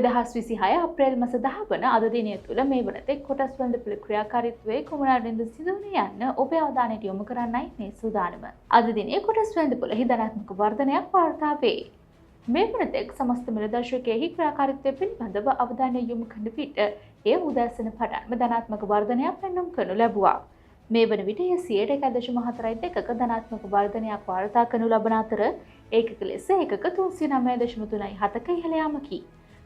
2026 අප්‍රේල් මාස 10 වන අද දිනය තුළ මේ වනතෙක් කොටස් වළඳපොළ ක්‍රියාකාරීත්වයේ කුමනාටද සිදුවන යන්න ඔබේ අවධානයට යොමු කරන්නයි මේ සූදානම. අද දිනේ කොටස් වළඳපොළෙහි ධනාත්මක වර්ධනයක් වාර්තා වේ. මේ වනතෙක් සමස්ත මිල දර්ශකයේහි ක්‍රියාකාරීත්වය පිළිබඳව අවධානය යොමු කරන විට එය උදෑසන පටන්ම ධනාත්මක වර්ධනයක් පෙන්නුම් කරනු ලැබුවා. මේ වන විට 101.42ක ධනාත්මක වර්ධනයක් වාර්තා කරනු ලබන අතර ඒකක ලෙස ඒකක 309.37ක ඉහළ යාමකි.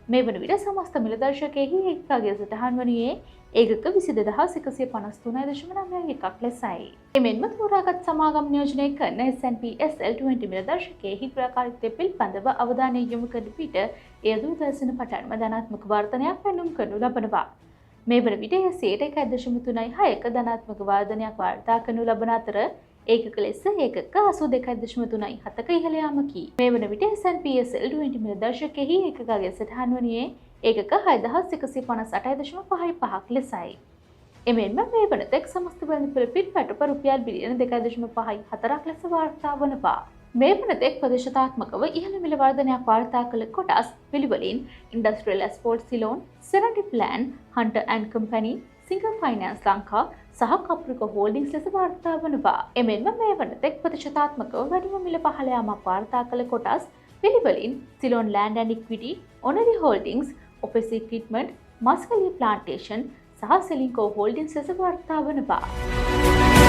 මේ වන විට සමස්ත මිල දර්ශකයේහි ඒකකයේ සටහන් වනුයේ ඒකක 22133.91ක් ලෙසයි. එමෙන්ම තෝරාගත් සමාගම් නියෝජනය කරන S&P SL20 මිල දර්ශකයේහි ක්‍රියාකාරීත්වය පිළිබඳව අවධානය යොමු කරන විට එය දුරදර්ශන පටන්ම ධනාත්මක වර්ධනයක් පෙන්නුම් කරනු ලබනවා. මේ වන විට 101.36ක ධනාත්මක වර්ධනයක් වාර්තා කරනු ලබන අතර ඒකක ලෙස ඒකක 82.37ක ඉහළ යාමකි. මේ වන විට S&P SL20 මිල දර්ශකයේහි ඒකකයේ සටහන් වනුයේ ඒකක 6158.55ක් ලෙසයි. එමෙන්ම මේ වනතෙක් සමස්ත වෙළඳපොළ පිටපත රුපියල් බිලියන 2.54ක් ලෙස වාර්තා වනවා. මේ වනතෙක් ප්‍රදේශාත්මකව ඉහළ මිල වර්ධනයක් වාර්තා කළ කොටස් පිළිවෙලින් ඉන්ඩස්ට්‍රියල් ඇස්ෆෝල්ට් සිලෝන්, සෙරටි ප්ලෑන්, Hunter and company, Singer finance Lanka සහ කප්රික හෝල්ඩින්ග්ස් ලෙස වාර්තා වනවා. එමෙන්ම මේ වනතෙක් ප්‍රදේශාත්මකව වැඩිම මිල පහළ යාමක් වාර්තා කළ කොටස් පිළිවෙලින් සිලෝන් ලෑන්ඩ් ඇන්ඩ් ඉක්විටි, ඔනරි holdings, office equipment, Maskeliya plantation සහ සෙලින්කෝ හෝල්ඩින්ග්ස් ලෙස වාර්තා වනවා.